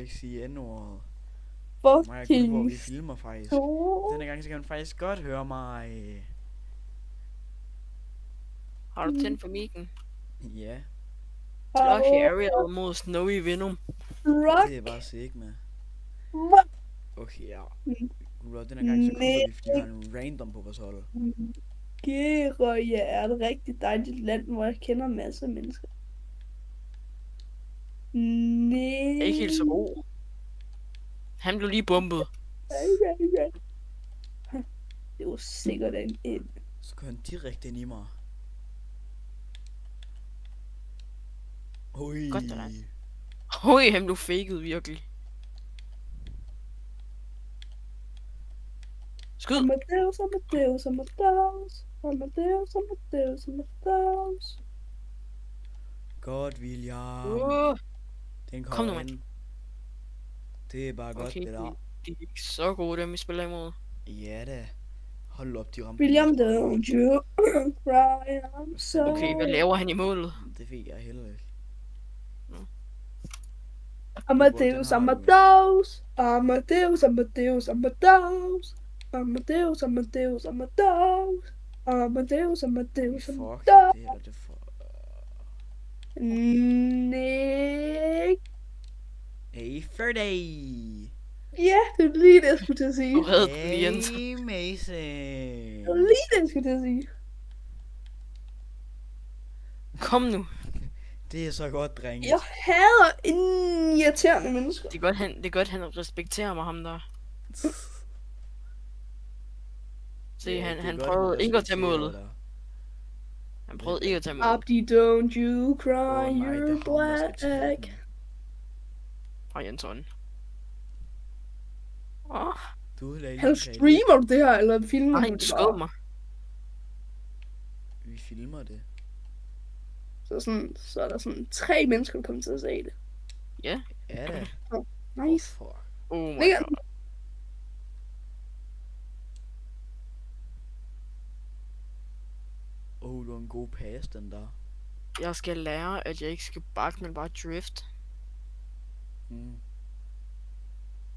ikke sige n-ordet. Mig og Guldborg, vi Fucking filmer faktisk. så. Denne gang så kan man faktisk godt høre mig. Har du tændt for mikken? Ja, Slushy Ariel mod Snowy Venom. det er bare Sigma. Rock. Okay, ja. Guldborg, denne gang så kigger vi, fordi vi har en random på vores hold. Georgia er et rigtig dejligt land, hvor jeg kender masser af mennesker. Nej. Ikke helt så god. Han blev lige bumpet. Det var sikkert en. Så kører han direkte ind i mig. Ui. Godt der. Høj, han blev faked virkelig. Skyd! Amadeus, Amadeus, Amadeus. Amadeus, Amadeus, Amadeus. Godt, William. Den Kom kommer nu, ind. Det er bare godt, Okay, det der. de er ikke så gode, dem vi spiller imod. Ja da. Hold op, de ramte. William, don't you cry, I'm so. Okay, hvad laver han i målet? Det fik jeg heller ikke. Amadeus, Amadeus. Amadeus, Amadeus, Amadeus. Amadeus, Amadeus, Amadeus. Amadeus, Amadeus, Fuck, Amadeus. det er det for... Nick. Hey, Ferdy! Ja, det er lige det, jeg skulle til at sige. Og reddet den Jens. Hey, Det Mason! var lige det, jeg skulle til at sige. Kom nu. Det er så godt, drenge. Jeg hader irriterende mennesker. Det er godt, han respekterer mig, ham der. Se, Ja, det er han godt, prøvede ikke at tage respekterer målet. dig. Han prøvede ikke at tage målet. Abdi, don't you cry, Åh, nej, det er you're ham, der skal tage black. den. Fra Jensson. Åh, Du lader Han lige streamer du det her, eller filmer han du det skød bare? mig. Vi filmer det. Så er der sådan 3 mennesker, der kommer til at se det. Ja. Ja da. Nice. Fuck. Oh my Ligger god. Du har en god pass, den der. Jeg skal lære, at jeg ikke skal bakke, men bare drift. Mm.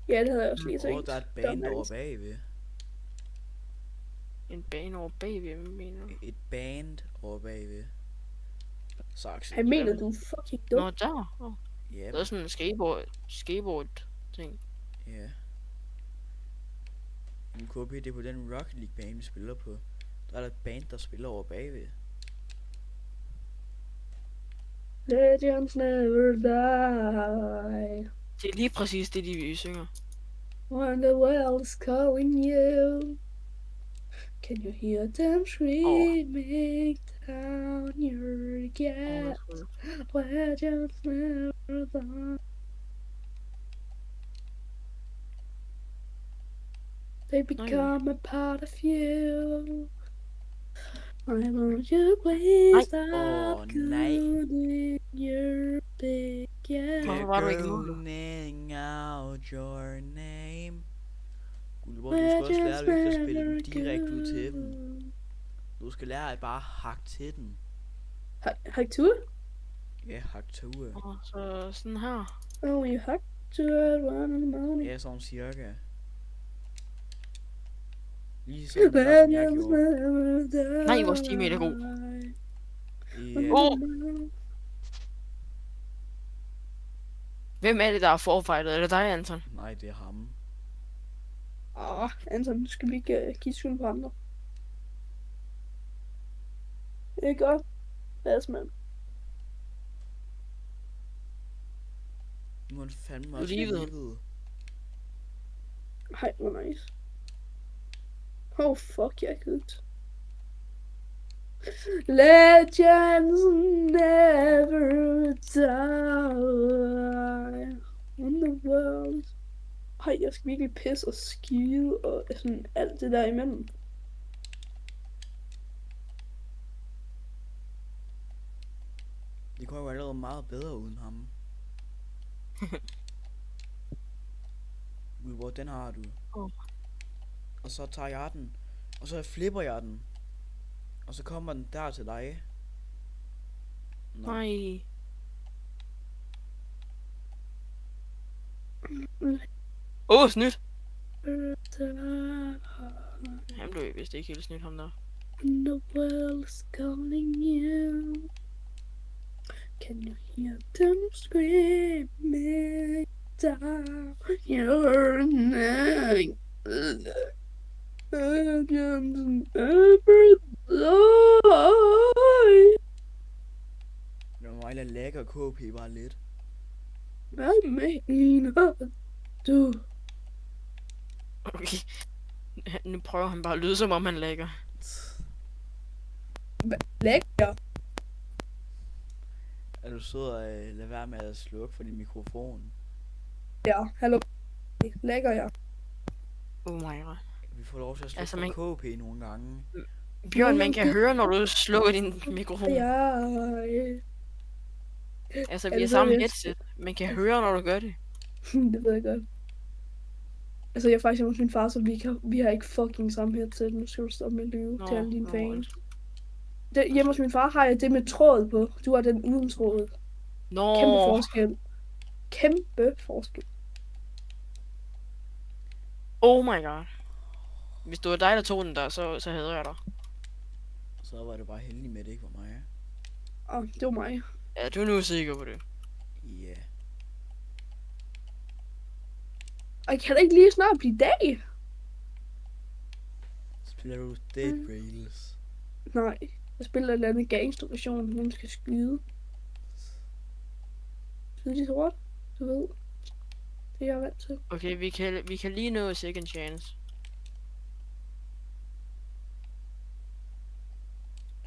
Ja, det havde jeg også lige tænkt. Der er et band over bagved. En bane over bagved, hvad mener du? Et band over bagved. Saks. Jeg mener, du er fucking dum. Nå, der. Oh. Ja, Der er sådan en skateboard ting. ja. En KB, det er på den Rocket League bane, vi spiller på. Der er der et band, der spiller over bagved. Legends never die. Det er lige præcis det, de synger. When the world is calling you, can you hear them screaming down your gate? Legends never die. They become a part of you. Why won't you please stop nej. good in your big yeah? Hvorfor var du ikke målet? Running out your name. Guldborg, du skal også lære, at du ikke skal spille den direkte ud til dem. Du skal lære at bare hakke til den. Hack to it? Ja, hakke tue. Og så sådan her. Oh, you hack to it, one in the morning. Ja, sådan cirka. Lige sådan der, som jeg gjorde. Nej, vores teammate er god. Ja. Hvem er det, der er forfightet? Er det dig, Anton? Nej, det er ham. Anton, du skal ikke give skyld på andre. Det er godt. Pas, mand. Nu er han fandme også Livet. livet. Hej, hvor nice. Oh, fuck, jeg er kødt. Legends never die. On the world. Hej, jeg skal virkelig pisse og skide og sådan alt det der imellem. Det kunne jo allerede meget bedre uden ham. Hvor den har du. Og så tager jeg den. Og så flipper jeg den. Og så kommer den der til dig. Nå. Nej. Snydt! Han blev vist ikke helt snydt, ham der. The world is calling you. Can you hear them screaming down your neck? Det var mig, der lægger KP bare lidt. Hvad mener du? Okay. Nu prøver han bare at lyde, som om han lægger. Lækker? Er du sød og lade være med at slukke for din mikrofon? Ja, hallo. Lækker jeg? Oh my god. Vi får lov til at slukke Altså, for KP nogle gange. Bjørn, man kan høre, når du slukker din mikrofon. Ja. Altså, vi har samme headset. Man kan høre, når du gør det. Det ved jeg godt. Altså, jeg er faktisk hjemme hos min far, så vi har ikke fucking samme headset. Nu skal du stoppe med at lyve til alle dine fans. Hjemme hos min far har jeg det med tråd på. Du har den uden tråd. Nå. Kæmpe forskel. Kæmpe forskel. Oh my god. Hvis det var dig, der tog den der, så hader jeg dig. Så var det bare heldig med, det ikke var mig. Det var mig. Ja, du er nu sikker på det. Ja. Og kan det ikke lige snart blive dag? Spiller du Dead Rails? Nej. Jeg spiller et eller andet gangster-version, hvor man skal skyde. Skyde de sort, du ved. Det er jeg vant til. Okay, vi kan lige nå second chance.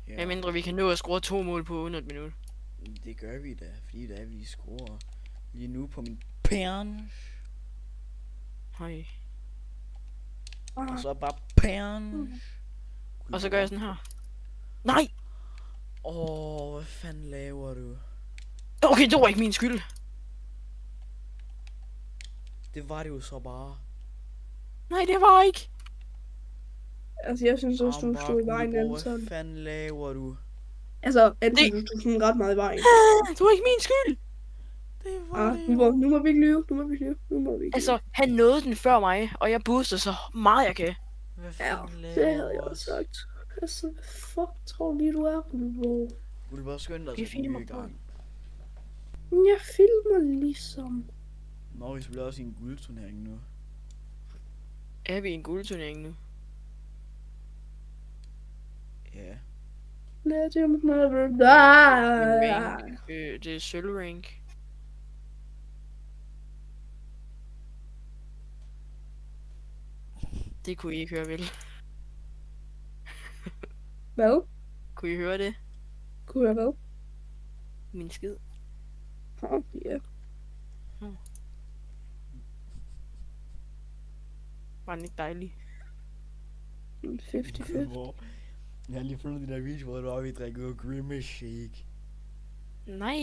Ja. Hvad mindre vi kan nå at score 2 mål på under et minut. Det gør vi da, fordi da vi scorer lige nu på min pern. Hej. Og så bare pern. Og så gør jeg sådan her. Nej! Hvad fanden laver du? Okay, det var ikke min skyld. Det var det jo så bare. Nej, det var ikke. Altså, jeg synes også, du stod i vejen eller sådan. Hvad fanden laver du? Altså, enten du stod sådan ret meget i vejen. Det var ikke min skyld. Det var det jo. Nu må vi ikke lyve. Altså, han nåede den før mig, og jeg boostede så meget jeg kan. Hvad Ja, fanden laver det havde jeg du også sagt. Altså, hvad fuck tror lige du er, Bulbo? Du vil bare skynde dig Vi til filmer den nye på. gang. Jeg filmer ligesom. Nå, vi spiller også i en guldturnering nu. Er vi i en guldturnering nu? Ja. Let him never die. Rank. Det er sølvrank. Det kunne I ikke høre, vel? Hvad? Kunne I høre det? Kunne jeg hvad? Min skid. Ja. Var den ikke dejlig? 50-50. Jeg har lige fundet de der video, hvor du har vi drikker Grimace Shake. Nej.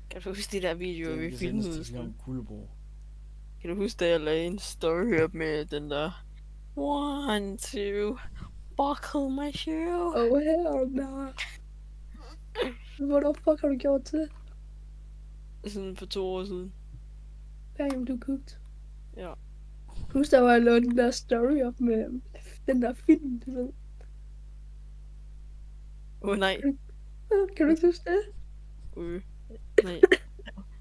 Kan du huske de der videoer, vi filmede? Om Guldborg. Kan du huske, da jeg lagde en story op med den der 1, 2, buckle my shoe? Oh hell no. Hvornår fuck har du gjort det? Sådan for 2 år siden. Hver gang du cooked. Ja. Husk, der var jeg lavet den der story op med den der film, du ved. Nej. Kan du ikke huske det? Nej.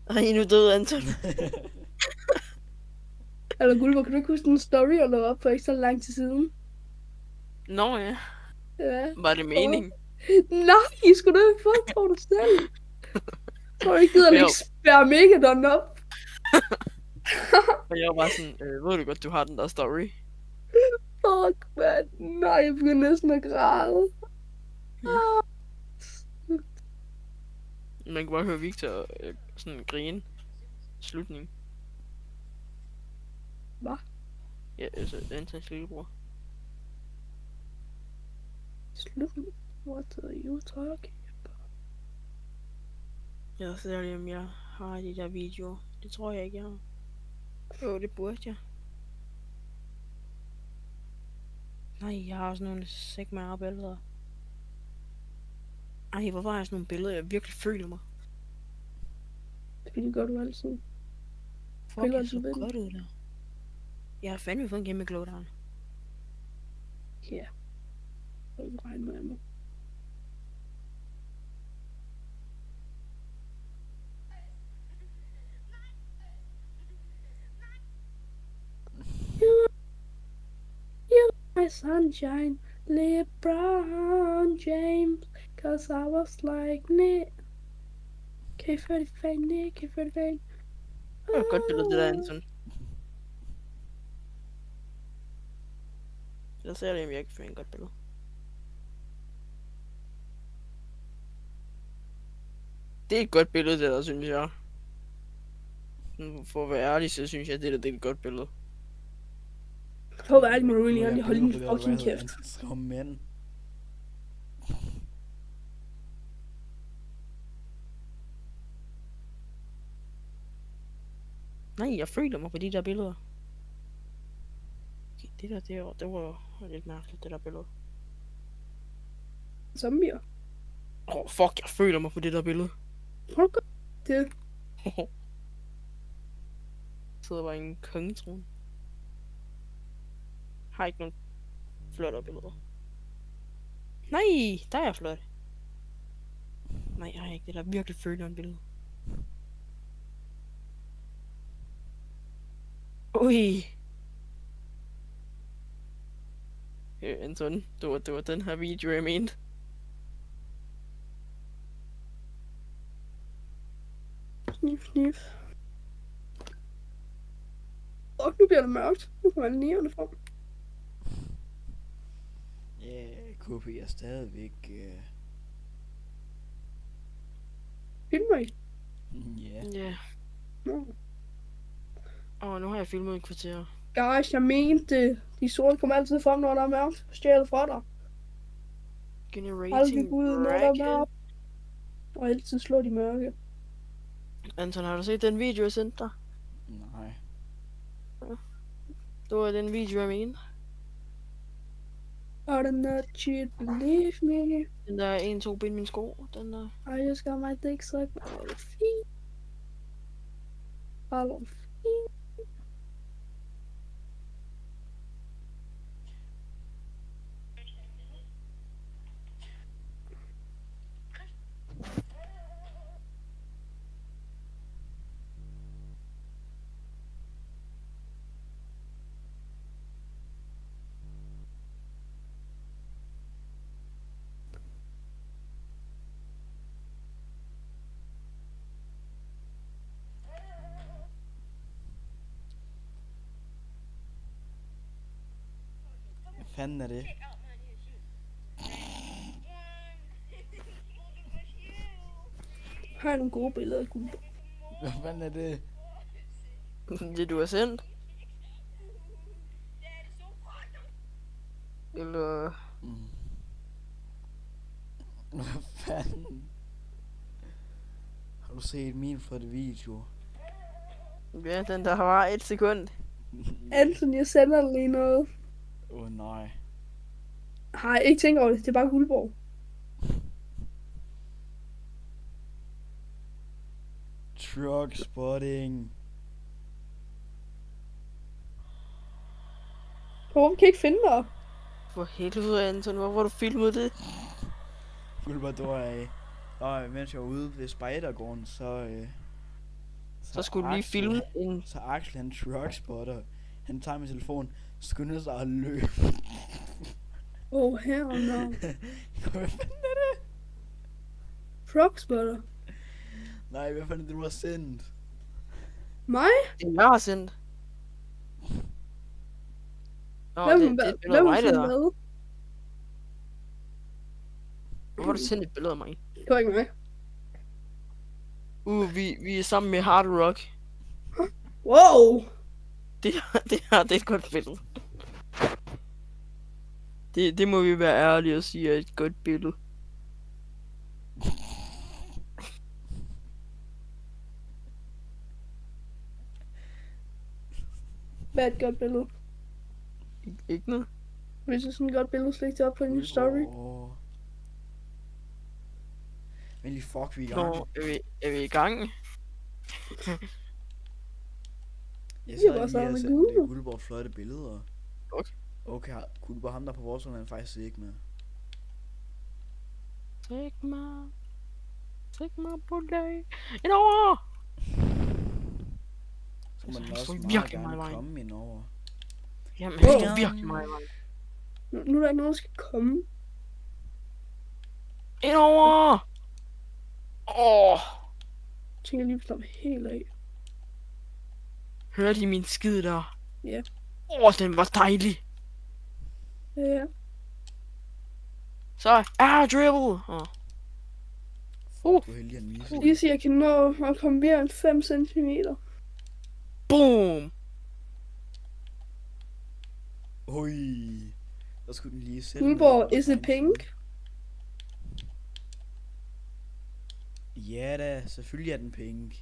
Ej, nu døde Anton. Eller Gulber, kan du ikke huske den story, jeg lavede op for ikke så lang tid siden? Nå ja. Ja. Var det meningen? Nej, skulle du ikke få, tror du selv? Tror du ikke gider lægge Spermegadon op? Og jeg var bare sådan, ved du godt, du har den der story? Fuck, man. Nej, jeg begynder næsten at græde. Man kan bare høre Victor sådan grine. Slutning. Hvad? Ja, altså Antons lillebror. Slutning? What are you talking about? Jeg ser lige, om jeg har de der videoer. Det tror jeg ikke, jeg har. Det burde jeg. Nej, jeg har også nogle segmenter billeder. Ej, hvor var jeg sådan nogle billeder, jeg virkelig føler mig. det gør du altid. Fuck, Piller, jeg så du ved. godt ud der. Jeg har fandme fået en kæmpe glow down. Ja. Jeg vil regne med mig. You my sunshine, LeBron James, 'cause I was like Nick. K45, Nick, K45. Det var et godt billede, det der, Anton. Jeg ser det, om jeg ikke får en godt billede. Det er et godt billede, det der, synes jeg. For at være ærlig, så synes jeg, det er et godt billede. For at være ærlig, må du egentlig gerne holde din fucking kæft. Som mænd. Nej, jeg føler mig på de der billeder. Okay, det var lidt mærkeligt, det der billede. Zombier. Fuck, jeg føler mig på det der billede. Hold godt. Det. Sidder bare i en kongetrone. Har ikke nogen flotte billeder. Nej, der er jeg flot. Nej, jeg har ikke det der virkelig føler en billede. Ui. Anton, det var den her video, jeg mente. Snif, snif. Nu bliver det mørkt. Nu kommer alle nierne frem. Ja, KP er stadigvæk... Find mig. Ja. Ja. No. Nu har jeg filmet en kvarter. Guys, jeg mente, de sorte kommer altid frem, når der er mørkt. Stjælet fra dig. Aldrig Generating gå ud, når der er bracket. mørkt. Og altid slå de mørke. Anton, har du set den video, jeg sendte dig? Nej. Det var den video, jeg mente. I do not cheat, believe me. Den der 1-2 bind min sko, den der. I just got my dick sucked by all the feet. All of feet. Hvad fanden er det? Har jeg nogle gode billeder af Guldborg? Hvad fanden er det? Det du har sendt? Eller... Hvad fanden? Har du set min flotte video? Ja, den der var 1 sekund. Anton, jeg sender dig lige noget. Nej. Har jeg ikke tænkt over det, det er bare Guldborg. Truck spotting. Hvorfor kan jeg ikke finde dig? For helvede, Anton, hvorfor har du filmet det? Fulbador af. Og mens jeg var ude ved Spejdergården, Så skulle du lige filme en... Så Axel, han truck spotter. Han tager min telefon, skynder sig og løb. Oh, hell no. Hvad fanden er det? Frogspotter. Nej, hvad fanden er det, du har sendt? Mig? Det jeg har sendt. Nå, Hvem det er et billede af mig, det der. med? Hvorfor har du sendt et billede af mig? Det var ikke mig. Vi er sammen med Hard Rock. Wow! Det er et godt billede. Det må vi være ærlige og sige er et godt billede. Hvad er et godt billede? Ikke noget? Hvis det er sådan et godt billede, slæg det op på din story. Men lige fuck, vi er i gang. Nå, er vi i gang? Jeg Det er sad bare lige sammen og med sendte Gulbo. Guldborg flotte billeder. Okay. Okay, Guldborg ham der på vores er faktisk ikke med. Take my bullet. Indover! Så må Altså, den han også står meget virkelig meget i gerne vejen. komme ind over. Jamen, han står Bam! virkelig meget i vejen. Nu er der ikke nogen, der skal komme. Indover! Åh! Jeg tænker lige på helt af. Hørte I min skid der? Ja. Den var dejlig. Ja. Så, dribble! Du er heldig at misse. Lige sige, at jeg kan nå at komme mere end 5 centimeter. Boom! Oj. Der skulle den lige selv. Guldborg, is it pink? Ja da, selvfølgelig er den pink.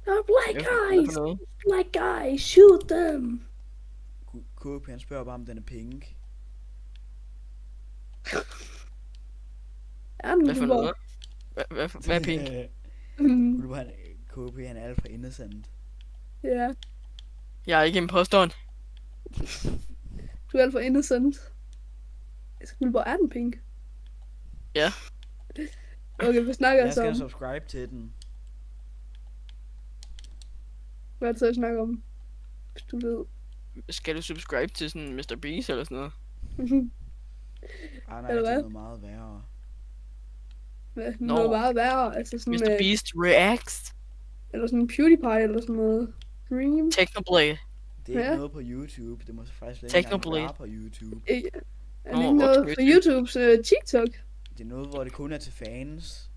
Oh, black Hvad guys! for noget? Black guys, shoot them! KP han spørger bare om den er pink. Er den Hvad for Guldborg? noget? Hvad er pink? Guldborg han, KP han er alt for innocent. Ja, Jeg er ikke imposteren. du er alt for innocent. Altså, Guldborg, er den pink? Ja. Okay, vi snakker Jeg altså skal om. subscribe til den. Hvad er det så, jeg snakker om? Hvis du ved. Skal du subscribe til sådan Mr. Beast eller sådan noget? Nej, Eller det er hvad? noget meget værre. Noget meget værre. Altså sådan, Mr. Beast reacts. eller sådan PewDiePie eller sådan noget. Dream. Technoblade. Det er ikke Ja. noget på YouTube. Det må faktisk ikke Technoblade. engang være på YouTube. Er det Nå, ikke noget okay. på YouTubes TikTok? Det er noget, hvor det kun er til fans.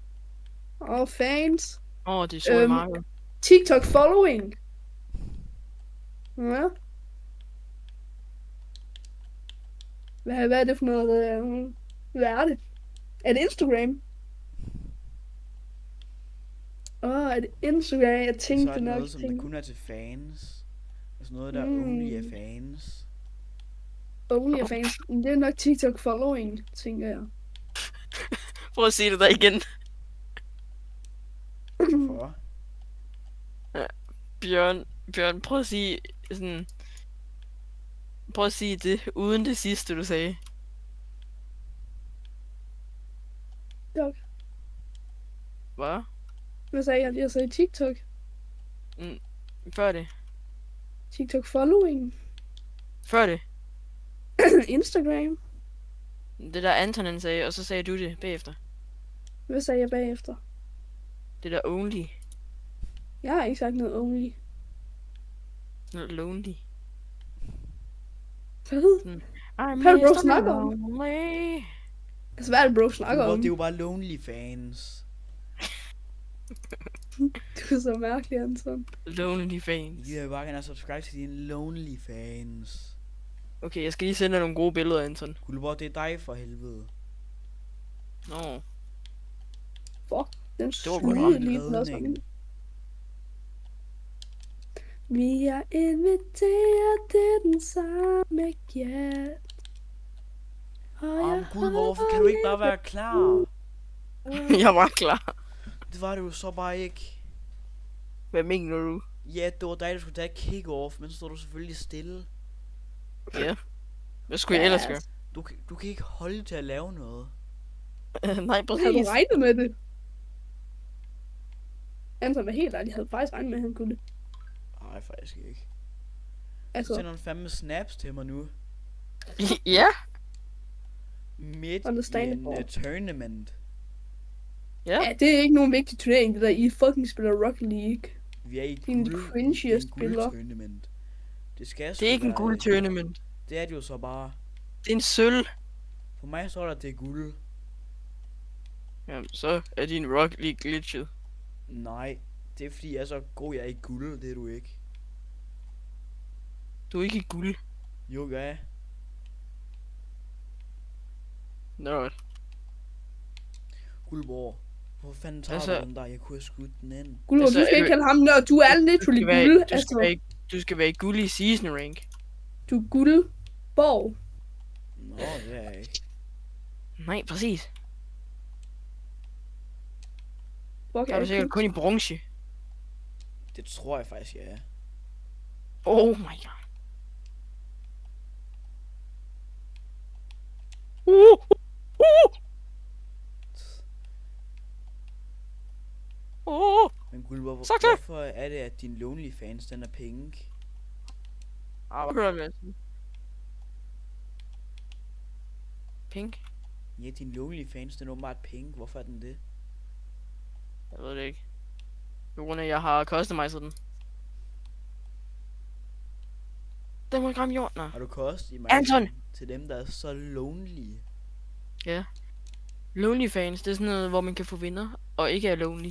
Og fans. Det er så i markedet. TikTok following. Ja. Hvad er det for noget? Hvad er det? Er det Instagram? Er det Instagram? Jeg Så tænkte er det nok. noget, som der kun er til fans. Altså noget, der only er fans. Only fans. Det er nok TikTok following, tænker jeg. Prøv at sige det der igen. Hvorfor? Bjørn, prøv at sige sådan... Prøv at sige det, uden det sidste, du sagde. TikTok. Hvad? Hvad sagde jeg? Jeg sagde TikTok. Før det. TikTok following. Før det. Instagram. Det der Anton han sagde, og så sagde du det bagefter. Hvad sagde jeg bagefter? Det der only. Jeg har ikke sagt noget only. Noget lonely. Hvad? I'm Hvad er det, bro Mr. snakker om? Lonely. Altså, hvad er det, bro snakker om? Det er jo bare lonely fans. Du er så mærkelig, Anton. Lonely fans. Jeg vil bare gerne subscribe til dine lonely fans. Okay, jeg skal lige sende dig nogle gode billeder, Anton. Guldborg, det er dig for helvede. Nå. Fuck, den var syge godt ramt. lige den også. Redning. Vi er inviteret til den samme gæt. Guldborg, hvorfor kan du ikke bare være klar? Jeg var klar. Det var det jo så bare ikke. Hvad mener du? Ja, det var dig, der skulle tage kick-off, men så står du selvfølgelig stille. Ja. Hvad skulle jeg ellers gøre? Du kan ikke holde til at lave noget. Nej, Havde du præcis. regnet med det? Anton var helt ærlig, jeg havde faktisk regnet med, at han kunne det. Nej, faktisk ikke. Så Altså, sender han fandme snaps til mig nu. Ja. Midt i Understandable. en tournament. ja, det er ikke nogen vigtig turnering, det der I fucking spiller Rocket League. Vi er i Din guld, cringiest en spiller. guldtournament. Det skal Det er ikke en guld tournament. Det er det jo så bare. Det er en sølv. For mig står der, at det er guld. Jamen, så er din Rocket League glitchet. Nej, det er fordi jeg er så god, jeg er i guld. Det er du ikke. Du er ikke i guld. Jo, ja. Nå. Guldborg. Hvor fanden tager Altså- du den der? Jeg kunne have skudt den ind. Guld, Altså, du skal er ikke du- kalde ham nørd, du er literally guld. Altså, Du skal være i guld i season rank. du er guld. Borg. Nå, det er jeg ikke. Nej, præcis. Fuck, Der er du sikkert kun i bronze. Det tror jeg faktisk, ja. Oh my god. Men Gulber, Sagt det! hvorfor er det, at din Lonely Fans, den er pink? Hvad gør med? Pink? Ja, din Lonely Fans, den er åbenbart pink. Hvorfor er den det? Jeg ved det ikke. På grund af, at jeg har customized den. Den må ramme jorden. Har du custom Anton! til dem, der er så lonely? Ja. Lonely fans, det er sådan noget, hvor man kan få venner, og ikke er lonely.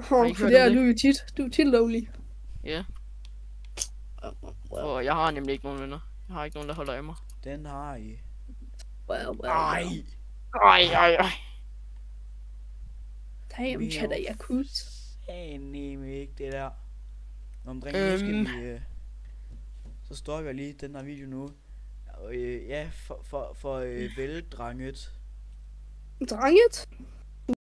For I hørt det om er det? du jo tit. Du er tit lonely. Ja. Og jeg har nemlig ikke nogen venner. Jeg har ikke nogen, der holder af mig. Den har I. Well. Ej! Ej. Damn, chatter jeg kunne. Fandme ikke det der. Nå, men drenge, nu skal vi... Så stopper jeg lige den her video nu. Ja, for veldranget. Dranget?